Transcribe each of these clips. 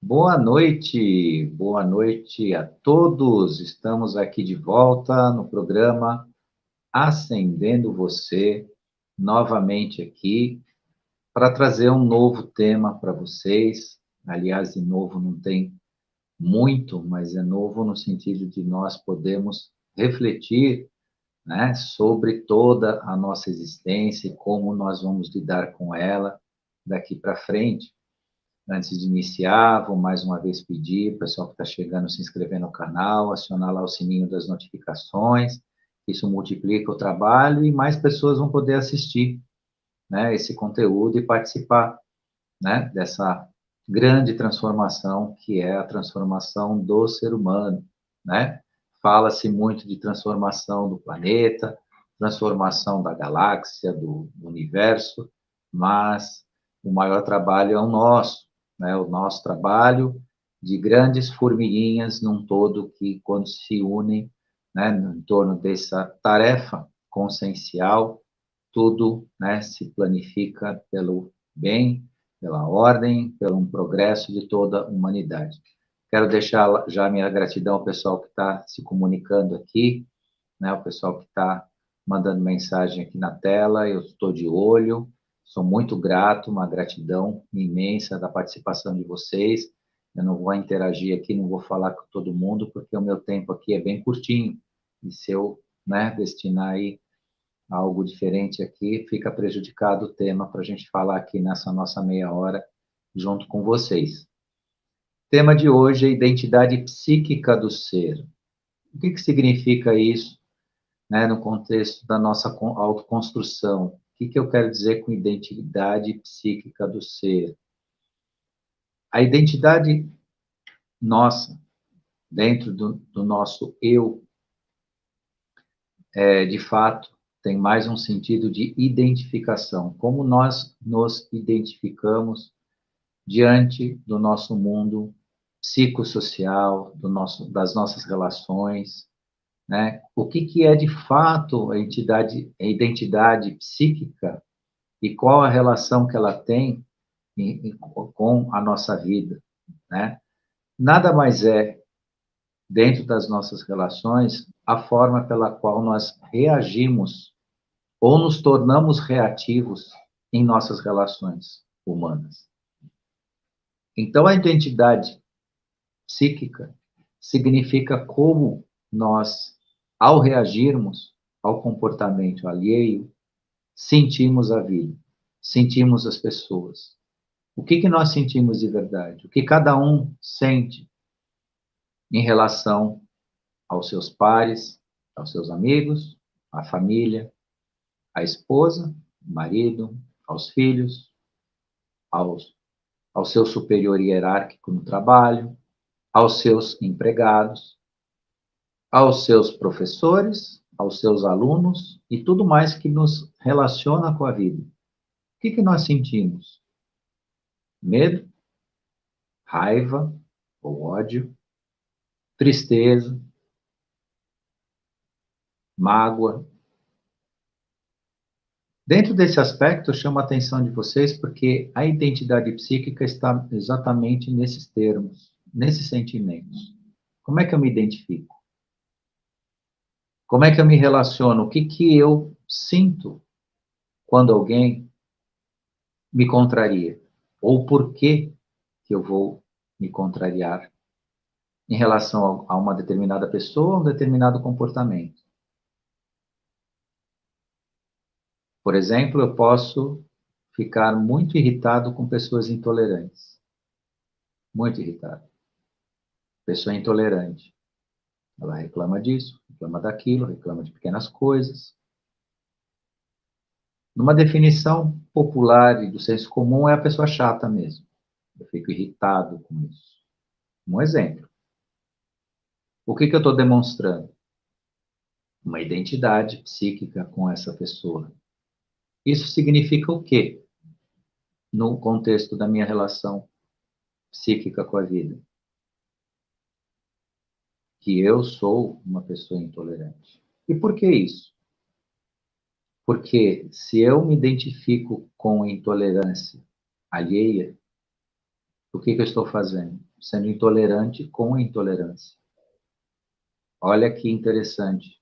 Boa noite a todos. Estamos aqui de volta no programa Acendendo Você, novamente aqui, para trazer um novo tema para vocês. Aliás, de novo não tem muito, mas é novo no sentido de nós podemos refletir, né, sobre toda a nossa existência e como nós vamos lidar com ela daqui para frente. Antes de iniciar, vou mais uma vez pedir, o pessoal que está chegando, se inscrever no canal, acionar lá o sininho das notificações, isso multiplica o trabalho e mais pessoas vão poder assistir, né, esse conteúdo e participar, né, dessa grande transformação que é a transformação do ser humano, né? Fala-se muito de transformação do planeta, transformação da galáxia, do universo, mas o maior trabalho é o nosso, né? O nosso trabalho de grandes formiguinhas num todo que, quando se unem, né, em torno dessa tarefa consciencial, tudo, né, se planifica pelo bem, pela ordem, pelo um progresso de toda a humanidade. Quero deixar já minha gratidão ao pessoal que está se comunicando aqui, né, o pessoal que está mandando mensagem aqui na tela, eu estou de olho, sou muito grato, uma gratidão imensa da participação de vocês. Eu não vou interagir aqui, não vou falar com todo mundo, porque o meu tempo aqui é bem curtinho, e se eu, né, destinar aí algo diferente aqui, fica prejudicado o tema para a gente falar aqui nessa nossa meia hora junto com vocês. O tema de hoje é identidade psíquica do ser. O que significa isso, né, no contexto da nossa autoconstrução? O que eu quero dizer com identidade psíquica do ser? A identidade nossa, dentro do nosso eu, de fato, tem mais um sentido de identificação. Como nós nos identificamos diante do nosso mundo psicossocial, das nossas relações, né? O que é de fato a identidade psíquica e qual a relação que ela tem com a nossa vida, né? Nada mais é, dentro das nossas relações, a forma pela qual nós reagimos ou nos tornamos reativos em nossas relações humanas. Então, a identidade psíquica significa como nós, ao reagirmos ao comportamento alheio, sentimos a vida, sentimos as pessoas. O que nós sentimos de verdade? O que cada um sente em relação aos seus pares, aos seus amigos, à família, à esposa, ao marido, aos filhos, ao seu superior hierárquico no trabalho, aos seus empregados, aos seus professores, aos seus alunos e tudo mais que nos relaciona com a vida. O que nós sentimos? Medo, raiva ou ódio, tristeza, mágoa. Dentro desse aspecto, eu chamo a atenção de vocês porque a identidade psíquica está exatamente nesses termos, nesses sentimentos. Como é que eu me identifico? Como é que eu me relaciono? O que eu sinto quando alguém me contraria? Ou por que eu vou me contrariar em relação a uma determinada pessoa, a um determinado comportamento? Por exemplo, eu posso ficar muito irritado com pessoas intolerantes. Muito irritado. Pessoa intolerante. Ela reclama disso, reclama daquilo, reclama de pequenas coisas. Numa definição popular e do senso comum, é a pessoa chata mesmo. Eu fico irritado com isso. Um exemplo. O que eu estou demonstrando? Uma identidade psíquica com essa pessoa. Isso significa o quê? No contexto da minha relação psíquica com a vida? Que eu sou uma pessoa intolerante. E por que isso? Porque se eu me identifico com a intolerância alheia, o que eu estou fazendo? sendo intolerante com a intolerância. Olha que interessante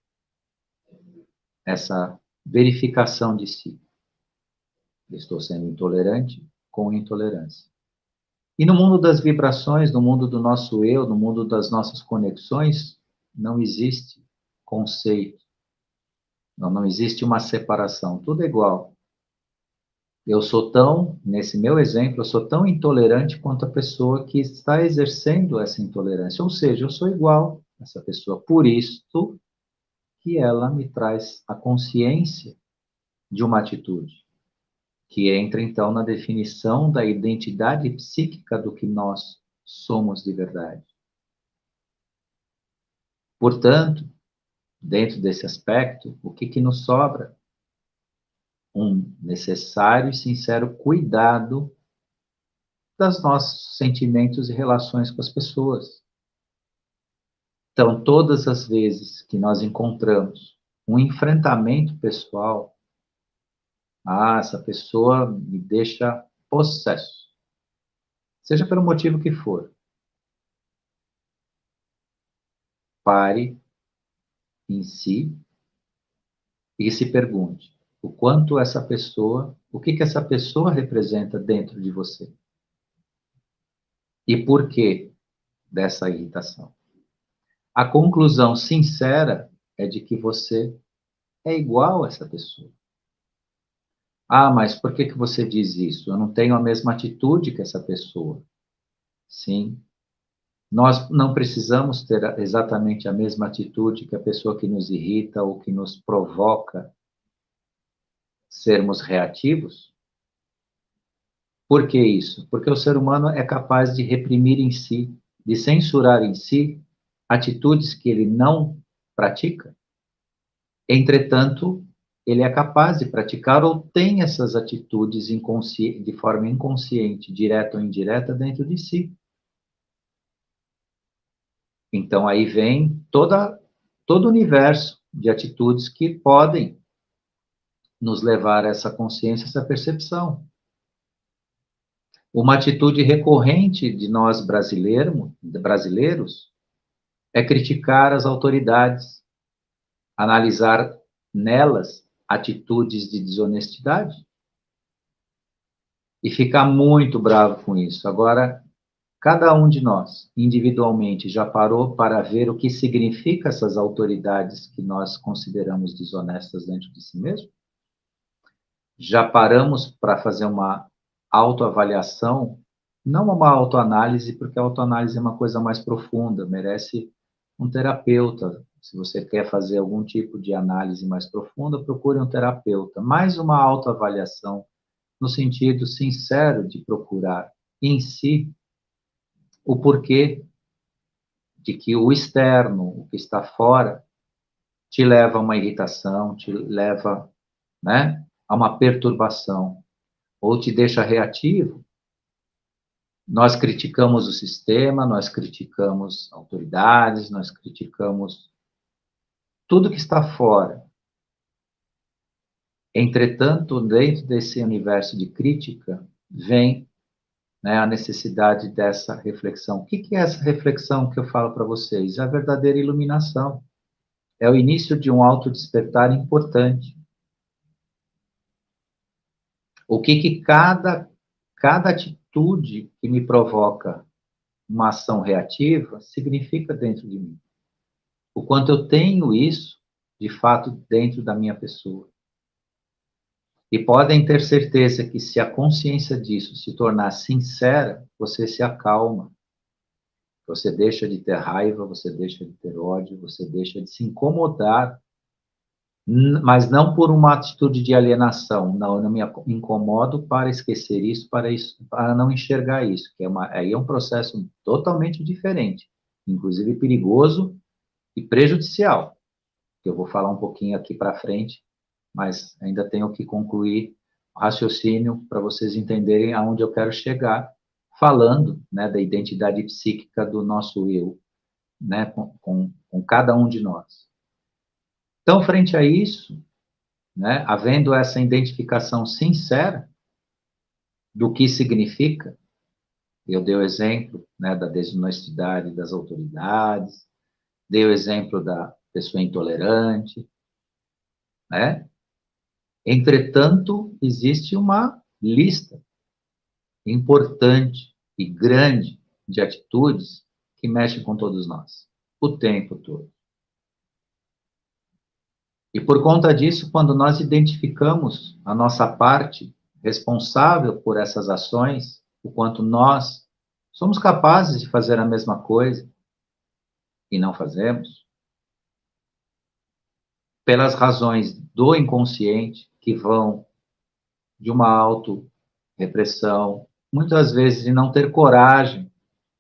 essa verificação de si. Estou sendo intolerante com intolerância. E no mundo das vibrações, no mundo do nosso eu, no mundo das nossas conexões, não existe conceito. Não existe uma separação. Tudo é igual. Nesse meu exemplo, eu sou tão intolerante quanto a pessoa que está exercendo essa intolerância. Ou seja, eu sou igual a essa pessoa. Por isso que ela me traz a consciência de uma atitude, que entra então na definição da identidade psíquica do que nós somos de verdade. Portanto, dentro desse aspecto, o que nos sobra? Um necessário e sincero cuidado dos nossos sentimentos e relações com as pessoas. Então, todas as vezes que nós encontramos um enfrentamento pessoal, essa pessoa me deixa possesso, seja pelo motivo que for. Pare em si e se pergunte o que essa pessoa representa dentro de você? E por que dessa irritação? A conclusão sincera é de que você é igual a essa pessoa. Mas por que você diz isso? Eu não tenho a mesma atitude que essa pessoa. Sim. Nós não precisamos ter exatamente a mesma atitude que a pessoa que nos irrita ou que nos provoca sermos reativos. Por que isso? Porque o ser humano é capaz de reprimir em si, de censurar em si atitudes que ele não pratica. Entretanto, ele é capaz de praticar ou tem essas atitudes de forma inconsciente, direta ou indireta, dentro de si. Então, aí vem todo o universo de atitudes que podem nos levar a essa consciência, essa percepção. Uma atitude recorrente de nós brasileiros é criticar as autoridades, analisar nelas atitudes de desonestidade e ficar muito bravo com isso. Agora, cada um de nós, individualmente, já parou para ver o que significa essas autoridades que nós consideramos desonestas dentro de si mesmo? Já paramos para fazer uma autoavaliação, não uma autoanálise, porque a autoanálise é uma coisa mais profunda, merece um terapeuta. Se você quer fazer algum tipo de análise mais profunda, procure um terapeuta. Mais uma autoavaliação, no sentido sincero de procurar em si o porquê de que o externo, o que está fora, te leva a uma irritação, te leva, né, a uma perturbação, ou te deixa reativo. Nós criticamos o sistema, nós criticamos autoridades, nós criticamos tudo que está fora. Entretanto, dentro desse universo de crítica, vem, né, a necessidade dessa reflexão. O que é essa reflexão que eu falo para vocês? É a verdadeira iluminação. É o início de um autodespertar importante. O que cada atitude que me provoca uma ação reativa significa dentro de mim. O quanto eu tenho isso, de fato, dentro da minha pessoa. E podem ter certeza que se a consciência disso se tornar sincera, você se acalma. Você deixa de ter raiva, você deixa de ter ódio, você deixa de se incomodar, mas não por uma atitude de alienação. Não, eu não me incomodo para esquecer isso, para não enxergar isso, que aí é um processo totalmente diferente, inclusive perigoso e prejudicial, que eu vou falar um pouquinho aqui para frente, mas ainda tenho que concluir o raciocínio para vocês entenderem aonde eu quero chegar, falando, né, da identidade psíquica do nosso eu, né, com cada um de nós. Então, frente a isso, né, havendo essa identificação sincera do que significa, Eu dei o exemplo, né, da desonestidade das autoridades, dei o exemplo da pessoa intolerante, né? Entretanto, existe uma lista importante e grande de atitudes que mexem com todos nós, o tempo todo. E por conta disso, quando nós identificamos a nossa parte responsável por essas ações, o quanto nós somos capazes de fazer a mesma coisa e não fazemos, pelas razões do inconsciente que vão de uma auto-repressão, muitas vezes de não ter coragem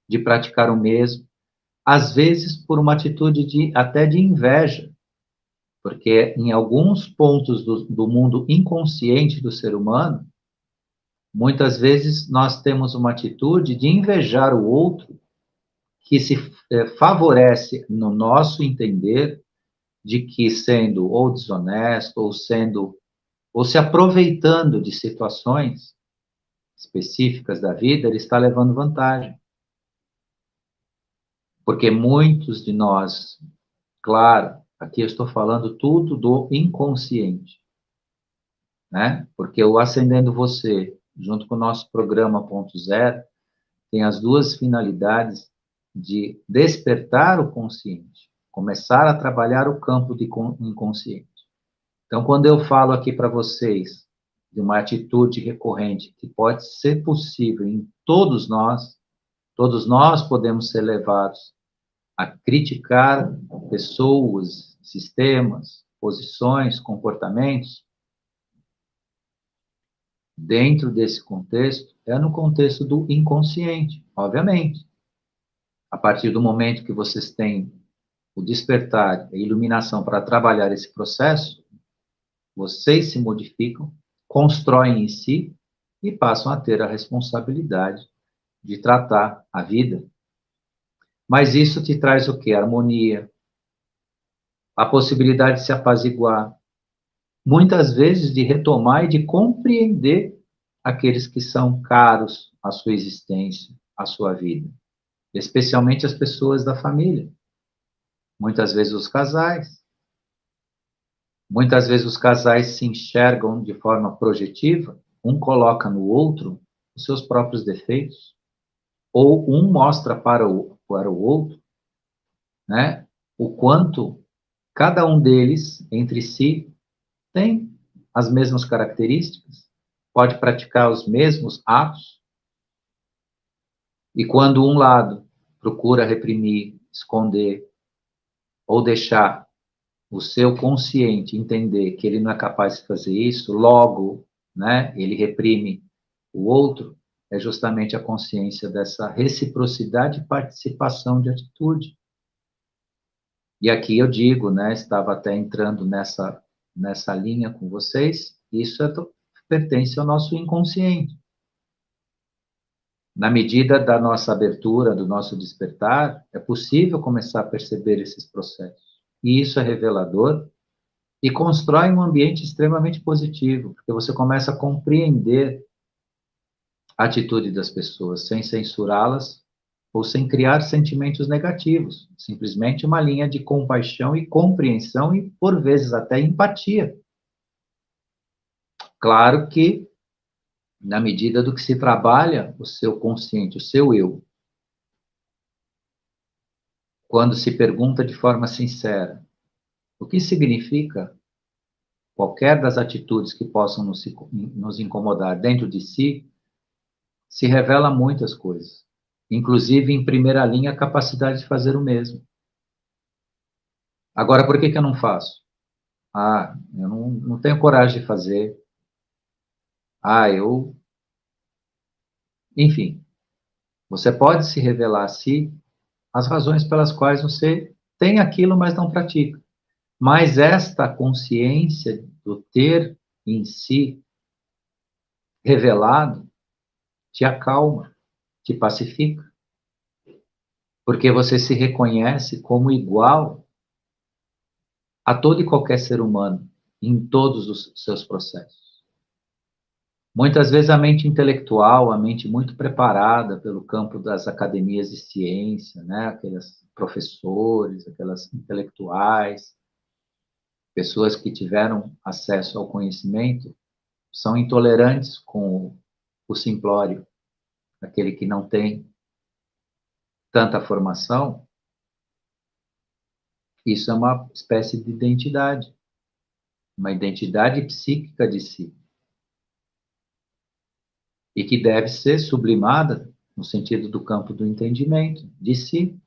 de praticar o mesmo, às vezes por uma atitude até de inveja, porque em alguns pontos do mundo inconsciente do ser humano, muitas vezes nós temos uma atitude de invejar o outro que se favorece, no nosso entender, de que sendo ou desonesto ou se aproveitando de situações específicas da vida, ele está levando vantagem. Porque muitos de nós, claro, aqui eu estou falando tudo do inconsciente, né? Porque o Ascendendo Você, junto com o nosso programa Ponto Zero, tem as duas finalidades de despertar o consciente, começar a trabalhar o campo de inconsciente. Então, quando eu falo aqui para vocês de uma atitude recorrente que pode ser possível em todos nós podemos ser levados a criticar pessoas, sistemas, posições, comportamentos. Dentro desse contexto, é no contexto do inconsciente, obviamente. A partir do momento que vocês têm o despertar, a iluminação para trabalhar esse processo, vocês se modificam, constroem em si e passam a ter a responsabilidade de tratar a vida. Mas isso te traz o quê? Harmonia, a possibilidade de se apaziguar, muitas vezes de retomar e de compreender aqueles que são caros à sua existência, à sua vida, especialmente as pessoas da família, muitas vezes os casais. Muitas vezes os casais se enxergam de forma projetiva, um coloca no outro os seus próprios defeitos, ou um mostra para o outro, né, o quanto cada um deles, entre si, tem as mesmas características, pode praticar os mesmos atos, e quando um lado procura reprimir, esconder, ou deixar o seu consciente entender que ele não é capaz de fazer isso, logo, né, ele reprime o outro, é justamente a consciência dessa reciprocidade e participação de atitude. E aqui eu digo, né, estava até entrando nessa linha com vocês, isso pertence ao nosso inconsciente. Na medida da nossa abertura, do nosso despertar, é possível começar a perceber esses processos. E isso é revelador e constrói um ambiente extremamente positivo, porque você começa a compreender a atitude das pessoas sem censurá-las ou sem criar sentimentos negativos, simplesmente uma linha de compaixão e compreensão e, por vezes, até empatia. Claro que, na medida do que se trabalha o seu consciente, o seu eu, quando se pergunta de forma sincera o que significa qualquer das atitudes que possam nos incomodar dentro de si, se revela muitas coisas, inclusive, em primeira linha, a capacidade de fazer o mesmo. Agora, por que eu não faço? Ah, eu não tenho coragem de fazer. Ah, eu... Enfim, você pode se revelar a si as razões pelas quais você tem aquilo, mas não pratica. Mas esta consciência do ter em si revelado te acalma, te pacifica, porque você se reconhece como igual a todo e qualquer ser humano em todos os seus processos. Muitas vezes a mente intelectual, a mente muito preparada pelo campo das academias de ciência, né? Aqueles professores, aquelas intelectuais, pessoas que tiveram acesso ao conhecimento, são intolerantes com o simplório, aquele que não tem tanta formação. Isso é uma espécie de identidade, uma identidade psíquica de si, e que deve ser sublimada no sentido do campo do entendimento de si.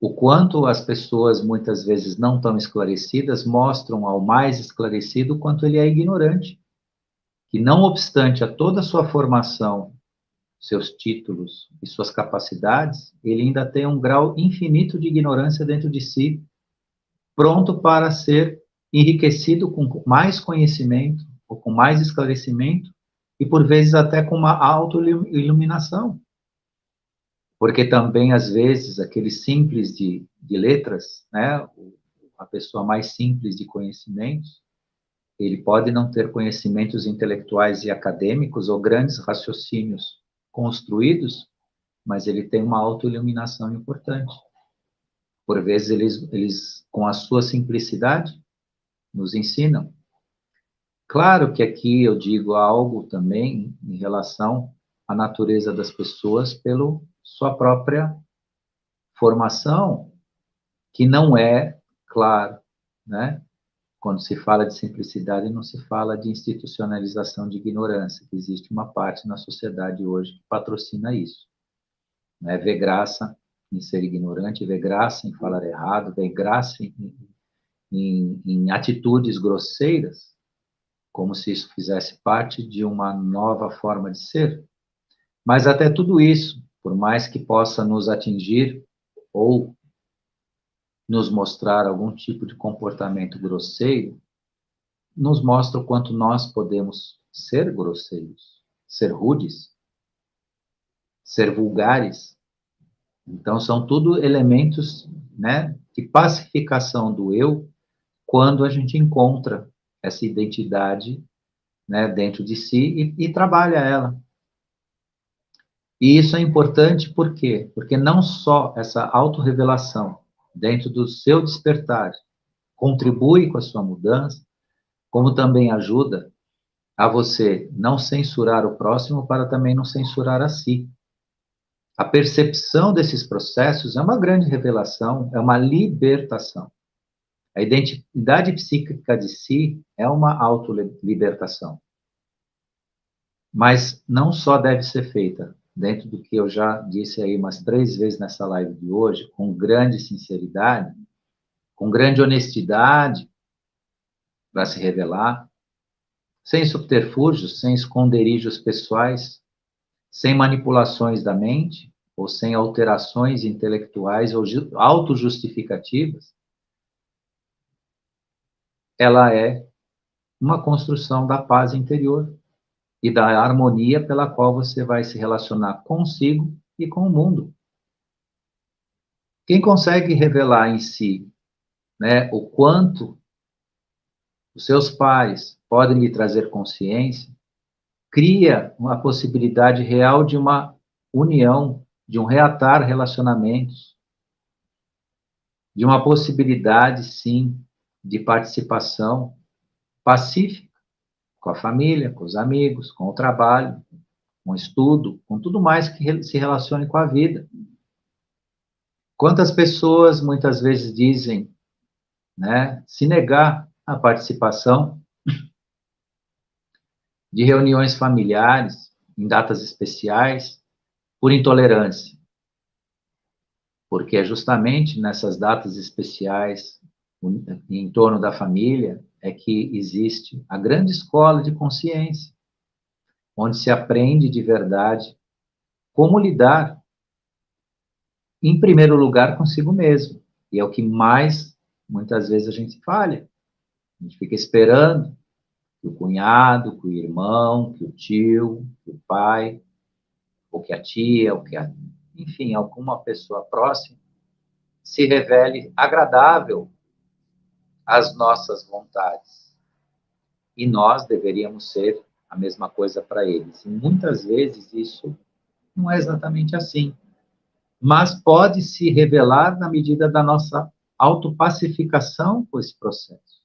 O quanto as pessoas muitas vezes não tão esclarecidas mostram ao mais esclarecido o quanto ele é ignorante, que não obstante a toda a sua formação, seus títulos e suas capacidades, ele ainda tem um grau infinito de ignorância dentro de si, pronto para ser enriquecido com mais conhecimento ou com mais esclarecimento e por vezes até com uma autoiluminação. Porque também, às vezes, aquele simples de letras, né, a pessoa mais simples de conhecimentos, ele pode não ter conhecimentos intelectuais e acadêmicos ou grandes raciocínios construídos, mas ele tem uma autoiluminação importante. Por vezes, eles, com a sua simplicidade, nos ensinam. Claro que aqui eu digo algo também em relação à natureza das pessoas pelo sua própria formação, que não é, claro, né? Quando se fala de simplicidade, não se fala de institucionalização de ignorância, que existe uma parte na sociedade hoje que patrocina isso. Né? Vê graça em ser ignorante, vê graça em falar errado, vê graça em atitudes grosseiras, como se isso fizesse parte de uma nova forma de ser. Mas até tudo isso, por mais que possa nos atingir ou nos mostrar algum tipo de comportamento grosseiro, nos mostra o quanto nós podemos ser grosseiros, ser rudes, ser vulgares. Então, são tudo elementos, né, de pacificação do eu, quando a gente encontra essa identidade, né, dentro de si e trabalha ela. E isso é importante por quê? Porque não só essa autorrevelação dentro do seu despertar contribui com a sua mudança, como também ajuda a você não censurar o próximo para também não censurar a si. A percepção desses processos é uma grande revelação, é uma libertação. A identidade psíquica de si é uma autolibertação. Mas não só deve ser feita, dentro do que eu já disse aí umas 3 vezes nessa live de hoje, com grande sinceridade, com grande honestidade para se revelar, sem subterfúgios, sem esconderijos pessoais, sem manipulações da mente, ou sem alterações intelectuais ou autojustificativas, ela é uma construção da paz interior e da harmonia pela qual você vai se relacionar consigo e com o mundo. Quem consegue revelar em si, né, o quanto os seus pais podem lhe trazer consciência, cria uma possibilidade real de uma união, de um reatar relacionamentos, de uma possibilidade, sim, de participação pacífica com a família, com os amigos, com o trabalho, com o estudo, com tudo mais que se relacione com a vida. Quantas pessoas muitas vezes dizem, né, se negar a participação de reuniões familiares em datas especiais por intolerância, porque é justamente nessas datas especiais em torno da família é que existe a grande escola de consciência, onde se aprende de verdade como lidar, em primeiro lugar, consigo mesmo. E é o que mais, muitas vezes, a gente falha. A gente fica esperando que o cunhado, que o irmão, que o tio, que o pai, ou que a tia, ou que enfim, alguma pessoa próxima se revele agradável às nossas vontades. E nós deveríamos ser a mesma coisa para eles. E muitas vezes isso não é exatamente assim, mas pode se revelar na medida da nossa autopacificação com esse processo.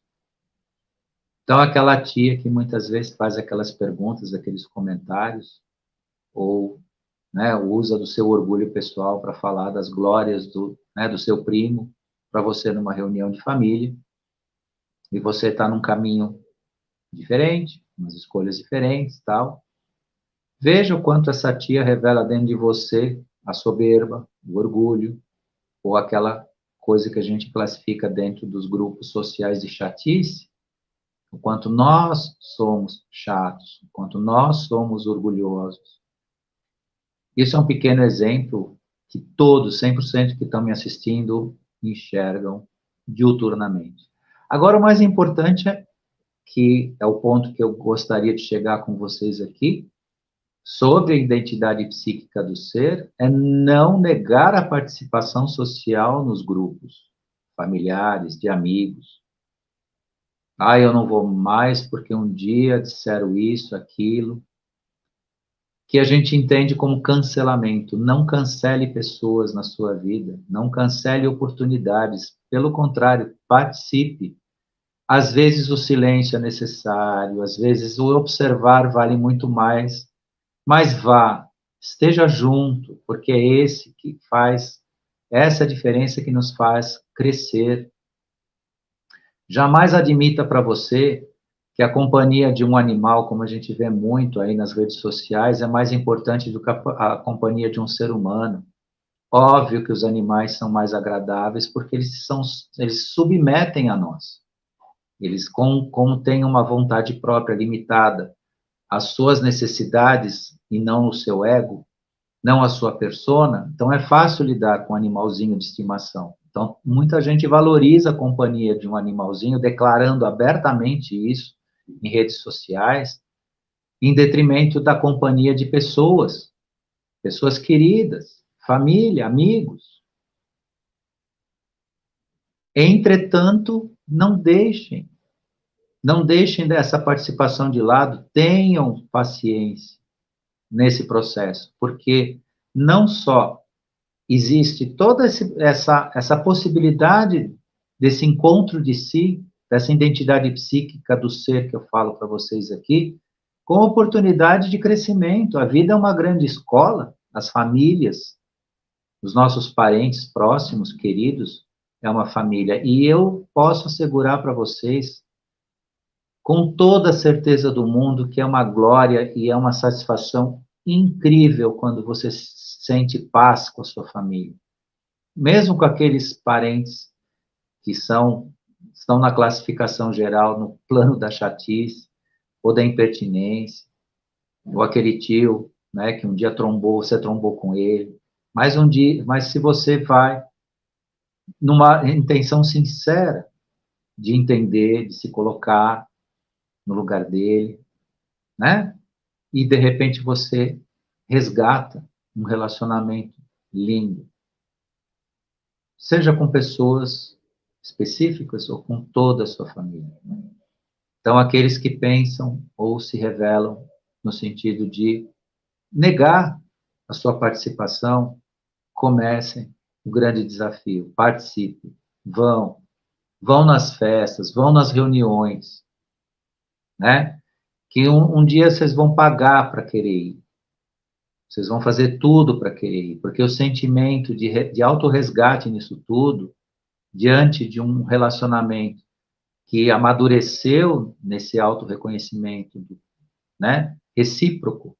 Então, aquela tia que muitas vezes faz aquelas perguntas, aqueles comentários, ou, né, usa do seu orgulho pessoal para falar das glórias do seu primo para você numa reunião de família, e você está num caminho diferente, umas escolhas diferentes, tal. Veja o quanto essa tia revela dentro de você a soberba, o orgulho, ou aquela coisa que a gente classifica dentro dos grupos sociais de chatice, o quanto nós somos chatos, o quanto nós somos orgulhosos. Isso é um pequeno exemplo que todos, 100% que estão me assistindo, enxergam diuturnamente. Agora, o mais importante é que é o ponto que eu gostaria de chegar com vocês aqui, sobre a identidade psíquica do ser, é não negar a participação social nos grupos familiares, de amigos. Ah, eu não vou mais porque um dia disseram isso, aquilo, que a gente entende como cancelamento. Não cancele pessoas na sua vida, não cancele oportunidades, pelo contrário, participe. Às vezes o silêncio é necessário, às vezes o observar vale muito mais, mas vá, esteja junto, porque é esse que faz, essa diferença que nos faz crescer. Jamais admita para você que a companhia de um animal, como a gente vê muito aí nas redes sociais, é mais importante do que a companhia de um ser humano. Óbvio que os animais são mais agradáveis porque eles submetem a nós. Eles, como têm uma vontade própria limitada, às suas necessidades e não o seu ego, não a sua persona, então é fácil lidar com um animalzinho de estimação. Então, muita gente valoriza a companhia de um animalzinho, declarando abertamente isso em redes sociais, em detrimento da companhia de pessoas, pessoas queridas, família, amigos. Entretanto, não deixem dessa participação de lado, tenham paciência nesse processo, porque não só existe toda essa possibilidade desse encontro de si, dessa identidade psíquica do ser que eu falo para vocês aqui, com oportunidade de crescimento. A vida é uma grande escola, as famílias, os nossos parentes próximos, queridos, é uma família. E eu posso assegurar para vocês, com toda a certeza do mundo, que é uma glória e é uma satisfação incrível quando você sente paz com a sua família. Mesmo com aqueles parentes que estão na classificação geral, no plano da chatice, ou da impertinência, ou aquele tio, né, que um dia você trombou com ele, mas se você vai numa intenção sincera de entender, de se colocar no lugar dele, né? E de repente você resgata um relacionamento lindo, seja com pessoas específicas ou com toda a sua família. Então, aqueles que pensam ou se revelam no sentido de negar a sua participação, comecem o grande desafio, participem, vão nas festas, vão nas reuniões, né? Que um dia vocês vão pagar para querer ir. Vocês vão fazer tudo para querer ir, porque o sentimento de autorresgate nisso tudo, diante de um relacionamento que amadureceu nesse autorreconhecimento, né, recíproco,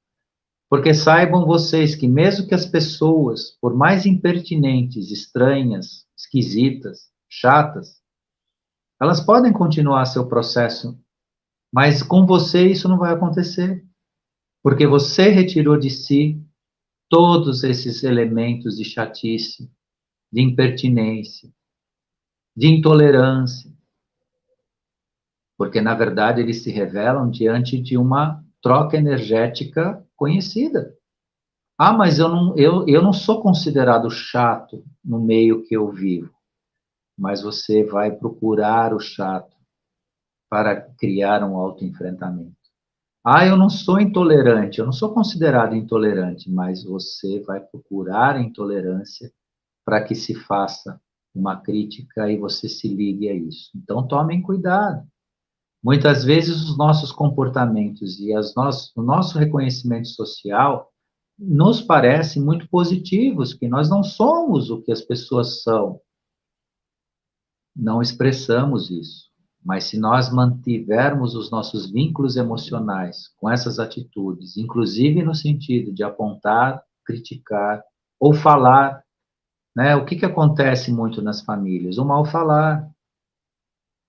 porque saibam vocês que mesmo que as pessoas, por mais impertinentes, estranhas, esquisitas, chatas, elas podem continuar seu processo, mas com você isso não vai acontecer, porque você retirou de si todos esses elementos de chatice, de impertinência, de intolerância, porque na verdade eles se revelam diante de uma troca energética conhecida. Ah, mas eu não sou considerado chato no meio que eu vivo, mas você vai procurar o chato para criar um autoenfrentamento. Ah, eu não sou intolerante, eu não sou considerado intolerante, mas você vai procurar a intolerância para que se faça uma crítica e você se ligue a isso. Então, tomem cuidado. Muitas vezes os nossos comportamentos e o nosso reconhecimento social nos parecem muito positivos, que nós não somos o que as pessoas são. Não expressamos isso. Mas se nós mantivermos os nossos vínculos emocionais com essas atitudes, inclusive no sentido de apontar, criticar ou falar, né? O que acontece muito nas famílias? O mal falar.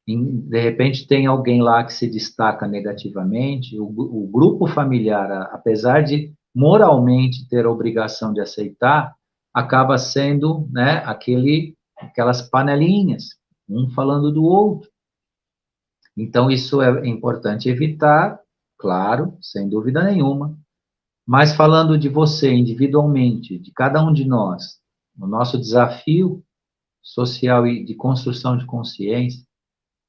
De repente tem alguém lá que se destaca negativamente, o grupo familiar, apesar de moralmente ter a obrigação de aceitar, acaba sendo, né, aquelas panelinhas, um falando do outro. Então, isso é importante evitar, claro, sem dúvida nenhuma, mas falando de você individualmente, de cada um de nós, o nosso desafio social e de construção de consciência,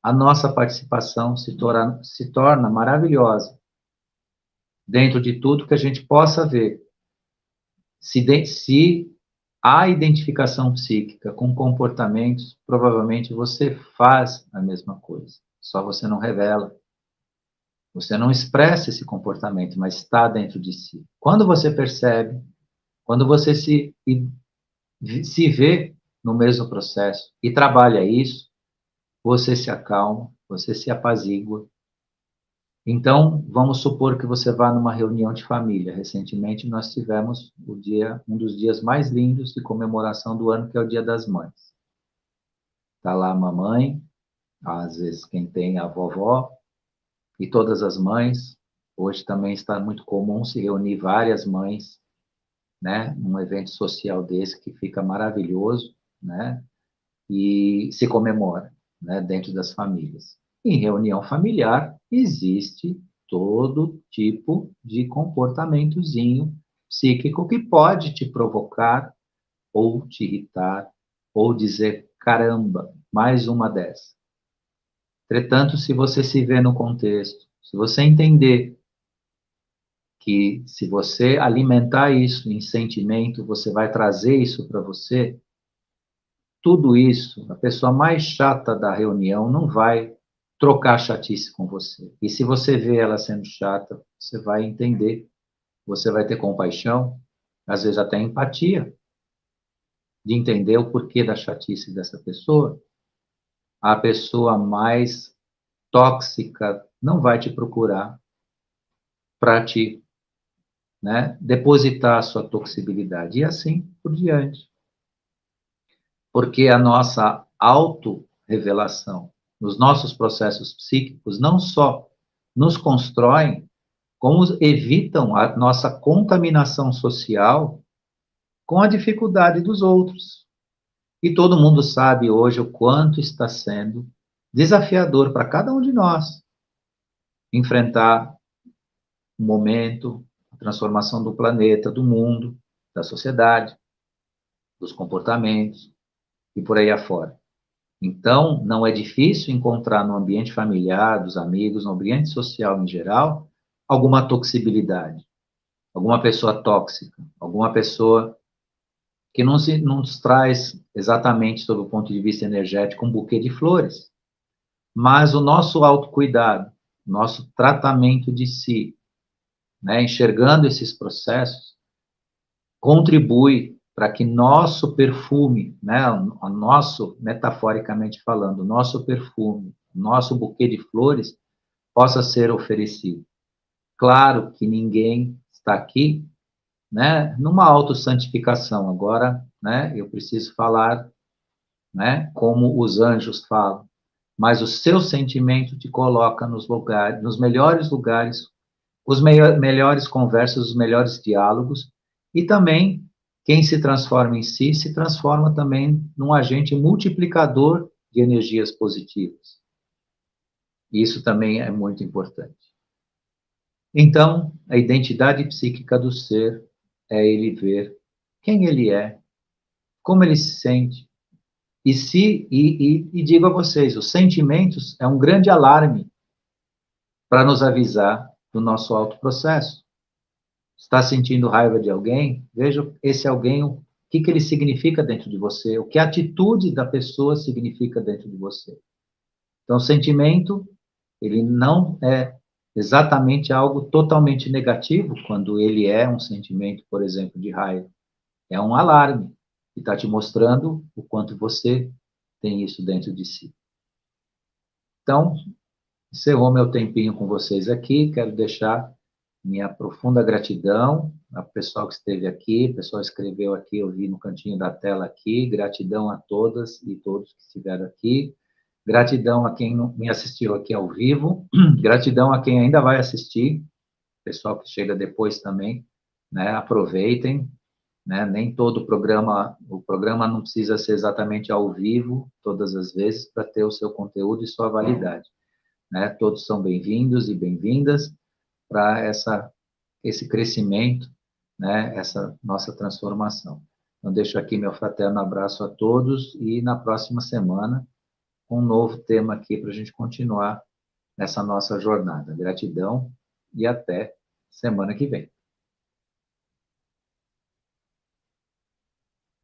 a nossa participação se torna maravilhosa dentro de tudo que a gente possa ver. Se há identificação psíquica com comportamentos, provavelmente você faz a mesma coisa, só você não revela. Você não expressa esse comportamento, mas está dentro de si. Quando você percebe, quando você se vê no mesmo processo e trabalha isso, você se acalma, você se apazigua. Então, vamos supor que você vá numa reunião de família. Recentemente, nós tivemos um dos dias mais lindos de comemoração do ano, que é o Dia das Mães. Está lá a mamãe, às vezes quem tem a vovó, e todas as mães. Hoje também está muito comum se reunir várias mães, né, num evento social desse que fica maravilhoso, né, e se comemora, né, dentro das famílias. Em reunião familiar existe todo tipo de comportamentozinho psíquico que pode te provocar ou te irritar ou dizer caramba, mais uma dessa. Entretanto, se você se vê no contexto, se você entender que se você alimentar isso em sentimento, você vai trazer isso para você, tudo isso, a pessoa mais chata da reunião não vai trocar chatice com você. E se você vê ela sendo chata, você vai entender, você vai ter compaixão, às vezes até empatia, de entender o porquê da chatice dessa pessoa. A pessoa mais tóxica não vai te procurar para te, né, depositar a sua toxicidade e assim por diante. Porque a nossa auto-revelação nos nossos processos psíquicos não só nos constroem, como evitam a nossa contaminação social com a dificuldade dos outros. E todo mundo sabe hoje o quanto está sendo desafiador para cada um de nós enfrentar um momento, a transformação do planeta, do mundo, da sociedade, dos comportamentos e por aí afora. Então, não é difícil encontrar no ambiente familiar, dos amigos, no ambiente social em geral, alguma toxicidade, alguma pessoa tóxica, alguma pessoa que não nos traz exatamente, sob o ponto de vista energético, um buquê de flores. Mas o nosso autocuidado, nosso tratamento de si, né, enxergando esses processos, contribui para que nosso perfume, né, o nosso, metaforicamente falando, nosso perfume, nosso buquê de flores, possa ser oferecido. Claro que ninguém está aqui, né, numa autossantificação. Agora, né, eu preciso falar, né, como os anjos falam. Mas o seu sentimento te coloca nos lugares, nos melhores lugares, os melhores conversas, os melhores diálogos, e também quem se transforma em si se transforma também num agente multiplicador de energias positivas. Isso também é muito importante. Então, a identidade psíquica do ser é ele ver quem ele é, como ele se sente. E digo a vocês, os sentimentos é um grande alarme para nos avisar do nosso autoprocesso. Está sentindo raiva de alguém? Veja esse alguém, o que ele significa dentro de você, o que a atitude da pessoa significa dentro de você. Então, o sentimento, ele não é exatamente algo totalmente negativo quando ele é um sentimento, por exemplo, de raiva. É um alarme que está te mostrando o quanto você tem isso dentro de si. Então, encerrou meu tempinho com vocês aqui. Quero deixar minha profunda gratidão ao pessoal que esteve aqui, o pessoal escreveu aqui, eu vi no cantinho da tela aqui. Gratidão a todas e todos que estiveram aqui. Gratidão a quem me assistiu aqui ao vivo. Gratidão a quem ainda vai assistir. Pessoal que chega depois também, né? Aproveitem, né? Nem todo o programa não precisa ser exatamente ao vivo todas as vezes para ter o seu conteúdo e sua validade, né? Todos são bem-vindos e bem-vindas para esse crescimento, né? Essa nossa transformação. Então, deixo aqui meu fraterno abraço a todos e na próxima semana um novo tema aqui para a gente continuar nessa nossa jornada. Gratidão e até semana que vem.